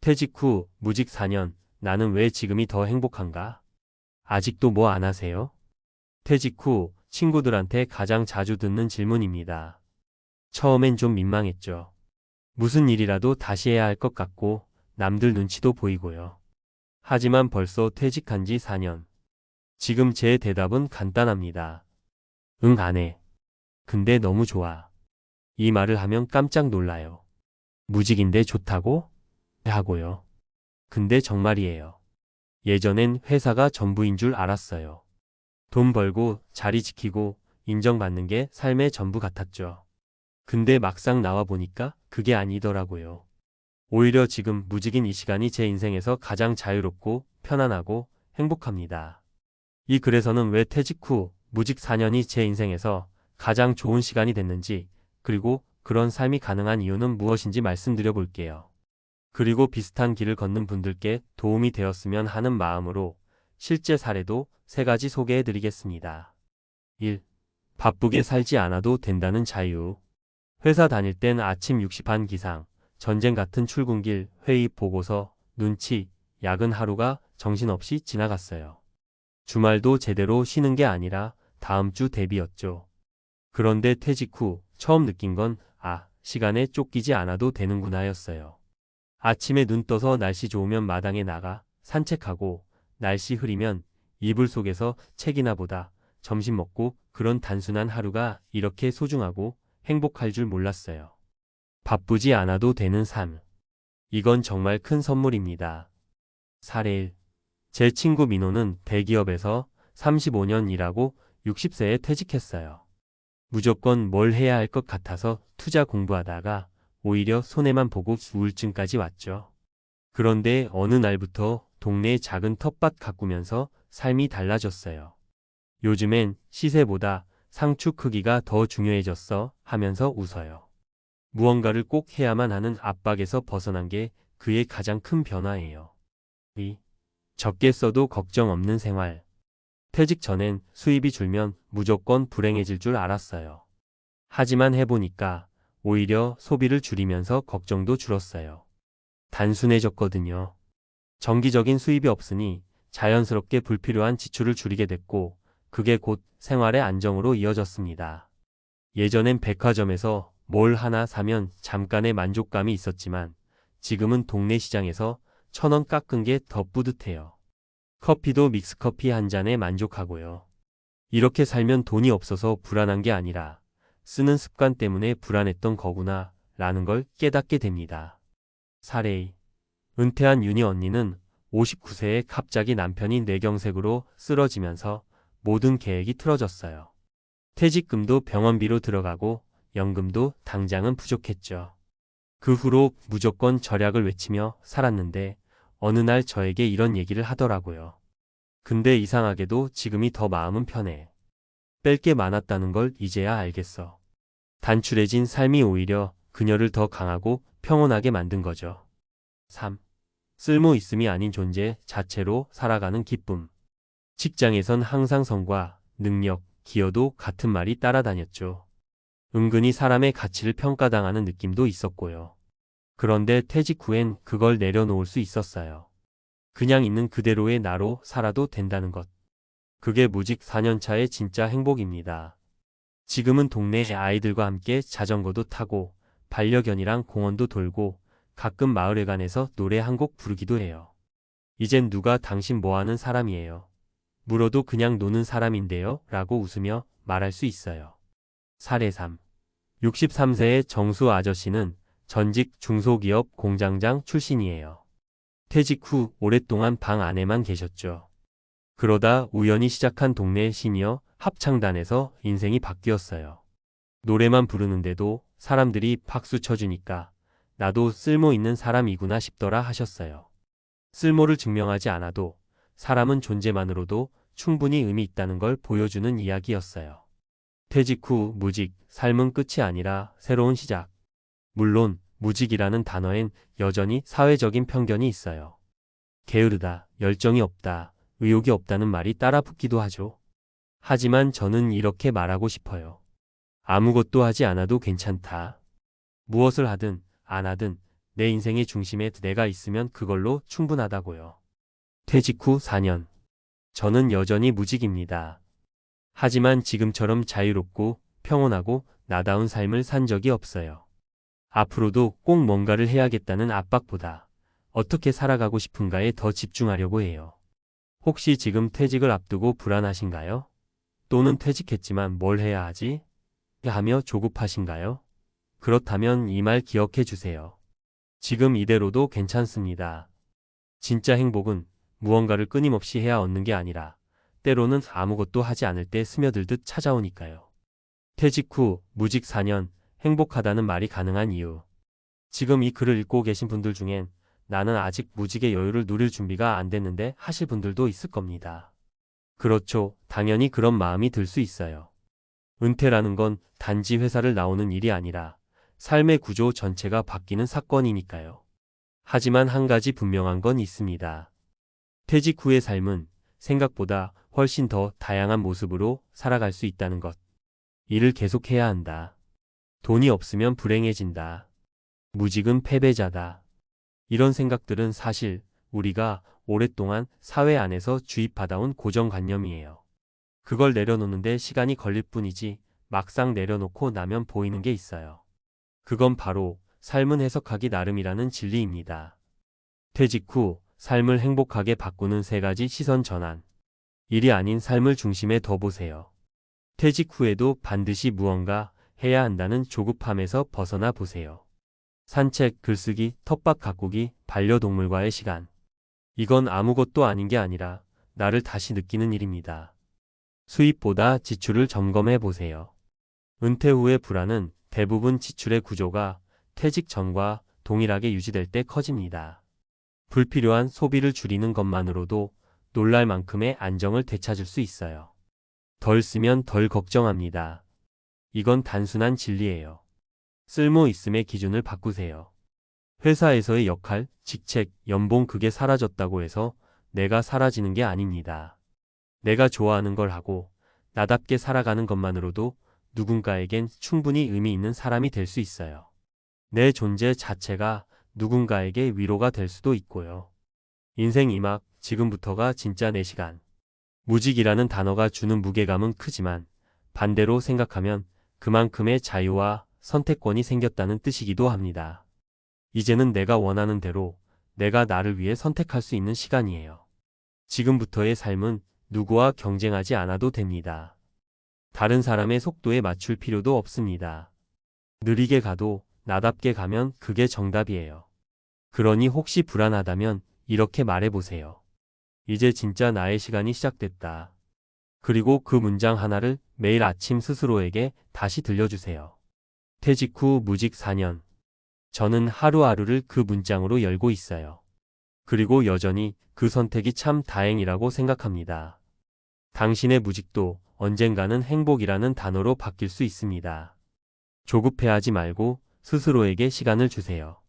퇴직 후 무직 4년, 나는 왜 지금이 더 행복한가? 아직도 뭐 안 하세요? 퇴직 후 친구들한테 가장 자주 듣는 질문입니다. 처음엔 좀 민망했죠. 무슨 일이라도 다시 해야 할 것 같고 남들 눈치도 보이고요. 하지만 벌써 퇴직한 지 4년. 지금 제 대답은 간단합니다. 응, 안 해. 근데 너무 좋아. 이 말을 하면 깜짝 놀라요. 무직인데 좋다고? 하고요. 근데 정말이에요. 예전엔 회사가 전부인 줄 알았어요. 돈 벌고 자리 지키고 인정받는 게 삶의 전부 같았죠. 근데 막상 나와 보니까 그게 아니더라고요. 오히려 지금 무직인 이 시간이 제 인생에서 가장 자유롭고 편안하고 행복합니다. 이 글에서는 왜 퇴직 후 무직 4년이 제 인생에서 가장 좋은 시간이 됐는지, 그리고 그런 삶이 가능한 이유는 무엇인지 말씀드려 볼게요. 그리고 비슷한 길을 걷는 분들께 도움이 되었으면 하는 마음으로 실제 사례도 3가지 소개해 드리겠습니다. 1. 바쁘게 살지 않아도 된다는 자유. 회사 다닐 땐 아침 6시 반 기상, 전쟁 같은 출근길, 회의 보고서, 눈치, 야근 하루가 정신없이 지나갔어요. 주말도 제대로 쉬는 게 아니라 다음 주 대비였죠. 그런데 퇴직 후 처음 느낀 건 시간에 쫓기지 않아도 되는구나였어요. 아침에 눈 떠서 날씨 좋으면 마당에 나가 산책하고, 날씨 흐리면 이불 속에서 책이나 보다 점심 먹고, 그런 단순한 하루가 이렇게 소중하고 행복할 줄 몰랐어요. 바쁘지 않아도 되는 삶. 이건 정말 큰 선물입니다. 사례 1. 제 친구 민호는 대기업에서 35년 일하고 60세에 퇴직했어요. 무조건 뭘 해야 할 것 같아서 투자 공부하다가 오히려 손해만 보고 우울증까지 왔죠. 그런데 어느 날부터 동네의 작은 텃밭 가꾸면서 삶이 달라졌어요. 요즘엔 시세보다 상추 크기가 더 중요해졌어 하면서 웃어요. 무언가를 꼭 해야만 하는 압박에서 벗어난 게 그의 가장 큰 변화예요. 2. 적게 써도 걱정 없는 생활. 퇴직 전엔 수입이 줄면 무조건 불행해질 줄 알았어요. 하지만 해보니까 오히려 소비를 줄이면서 걱정도 줄었어요. 단순해졌거든요. 정기적인 수입이 없으니 자연스럽게 불필요한 지출을 줄이게 됐고, 그게 곧 생활의 안정으로 이어졌습니다. 예전엔 백화점에서 뭘 하나 사면 잠깐의 만족감이 있었지만 지금은 동네 시장에서 1,000원 깎은 게 더 뿌듯해요. 커피도 믹스커피 한 잔에 만족하고요. 이렇게 살면 돈이 없어서 불안한 게 아니라 쓰는 습관 때문에 불안했던 거구나 라는 걸 깨닫게 됩니다. 사례 2. 은퇴한 윤희 언니는 59세에 갑자기 남편이 뇌경색으로 쓰러지면서 모든 계획이 틀어졌어요. 퇴직금도 병원비로 들어가고 연금도 당장은 부족했죠. 그 후로 무조건 절약을 외치며 살았는데 어느 날 저에게 이런 얘기를 하더라고요. 근데 이상하게도 지금이 더 마음은 편해. 뺄 게 많았다는 걸 이제야 알겠어. 단출해진 삶이 오히려 그녀를 더 강하고 평온하게 만든 거죠. 3. 쓸모 있음이 아닌 존재 자체로 살아가는 기쁨. 직장에선 항상 성과, 능력, 기여도 같은 말이 따라다녔죠. 은근히 사람의 가치를 평가당하는 느낌도 있었고요. 그런데 퇴직 후엔 그걸 내려놓을 수 있었어요. 그냥 있는 그대로의 나로 살아도 된다는 것. 그게 무직 4년차의 진짜 행복입니다. 지금은 동네 아이들과 함께 자전거도 타고 반려견이랑 공원도 돌고 가끔 마을회관에서 노래 한 곡 부르기도 해요. 이젠 누가 당신 뭐하는 사람이에요? 물어도 그냥 노는 사람인데요 라고 웃으며 말할 수 있어요. 사례 3. 63세의 정수 아저씨는 전직 중소기업 공장장 출신이에요. 퇴직 후 오랫동안 방 안에만 계셨죠. 그러다 우연히 시작한 동네 시니어 합창단에서 인생이 바뀌었어요. 노래만 부르는데도 사람들이 박수 쳐주니까 나도 쓸모 있는 사람이구나 싶더라 하셨어요. 쓸모를 증명하지 않아도 사람은 존재만으로도 충분히 의미 있다는 걸 보여주는 이야기였어요. 퇴직 후 무직, 삶은 끝이 아니라 새로운 시작. 물론 무직이라는 단어엔 여전히 사회적인 편견이 있어요. 게으르다, 열정이 없다, 의욕이 없다는 말이 따라붙기도 하죠. 하지만 저는 이렇게 말하고 싶어요. 아무것도 하지 않아도 괜찮다. 무엇을 하든 안 하든 내 인생의 중심에 내가 있으면 그걸로 충분하다고요. 퇴직 후 4년. 저는 여전히 무직입니다. 하지만 지금처럼 자유롭고 평온하고 나다운 삶을 산 적이 없어요. 앞으로도 꼭 뭔가를 해야겠다는 압박보다 어떻게 살아가고 싶은가에 더 집중하려고 해요. 혹시 지금 퇴직을 앞두고 불안하신가요? 또는 퇴직했지만 뭘 해야 하지? 하며 조급하신가요? 그렇다면 이 말 기억해 주세요. 지금 이대로도 괜찮습니다. 진짜 행복은 무언가를 끊임없이 해야 얻는 게 아니라 때로는 아무것도 하지 않을 때 스며들듯 찾아오니까요. 퇴직 후 무직 4년 행복하다는 말이 가능한 이유. 지금 이 글을 읽고 계신 분들 중엔 나는 아직 무직의 여유를 누릴 준비가 안 됐는데 하실 분들도 있을 겁니다. 그렇죠. 당연히 그런 마음이 들 수 있어요. 은퇴라는 건 단지 회사를 나오는 일이 아니라 삶의 구조 전체가 바뀌는 사건이니까요. 하지만 한 가지 분명한 건 있습니다. 퇴직 후의 삶은 생각보다 훨씬 더 다양한 모습으로 살아갈 수 있다는 것. 일을 계속해야 한다. 돈이 없으면 불행해진다. 무직은 패배자다. 이런 생각들은 사실 우리가 오랫동안 사회 안에서 주입받아온 고정관념이에요. 그걸 내려놓는데 시간이 걸릴 뿐이지 막상 내려놓고 나면 보이는 게 있어요. 그건 바로 삶은 해석하기 나름이라는 진리입니다. 퇴직 후 삶을 행복하게 바꾸는 3가지 시선 전환. 일이 아닌 삶을 중심에 둬보세요. 퇴직 후에도 반드시 무언가 해야 한다는 조급함에서 벗어나 보세요. 산책, 글쓰기, 텃밭 가꾸기, 반려동물과의 시간. 이건 아무것도 아닌 게 아니라 나를 다시 느끼는 일입니다. 수입보다 지출을 점검해 보세요. 은퇴 후의 불안은 대부분 지출의 구조가 퇴직 전과 동일하게 유지될 때 커집니다. 불필요한 소비를 줄이는 것만으로도 놀랄 만큼의 안정을 되찾을 수 있어요. 덜 쓰면 덜 걱정합니다. 이건 단순한 진리예요. 쓸모 있음의 기준을 바꾸세요. 회사에서의 역할, 직책, 연봉 그게 사라졌다고 해서 내가 사라지는 게 아닙니다. 내가 좋아하는 걸 하고 나답게 살아가는 것만으로도 누군가에겐 충분히 의미 있는 사람이 될 수 있어요. 내 존재 자체가 누군가에게 위로가 될 수도 있고요. 인생 이막 지금부터가 진짜 내 시간. 무직이라는 단어가 주는 무게감은 크지만 반대로 생각하면 그만큼의 자유와 선택권이 생겼다는 뜻이기도 합니다. 이제는 내가 원하는 대로 내가 나를 위해 선택할 수 있는 시간이에요. 지금부터의 삶은 누구와 경쟁하지 않아도 됩니다. 다른 사람의 속도에 맞출 필요도 없습니다. 느리게 가도 나답게 가면 그게 정답이에요. 그러니 혹시 불안하다면 이렇게 말해보세요. 이제 진짜 나의 시간이 시작됐다. 그리고 그 문장 하나를 매일 아침 스스로에게 다시 들려주세요. 퇴직 후 무직 4년. 저는 하루하루를 그 문장으로 열고 있어요. 그리고 여전히 그 선택이 참 다행이라고 생각합니다. 당신의 무직도 언젠가는 행복이라는 단어로 바뀔 수 있습니다. 조급해하지 말고 스스로에게 시간을 주세요.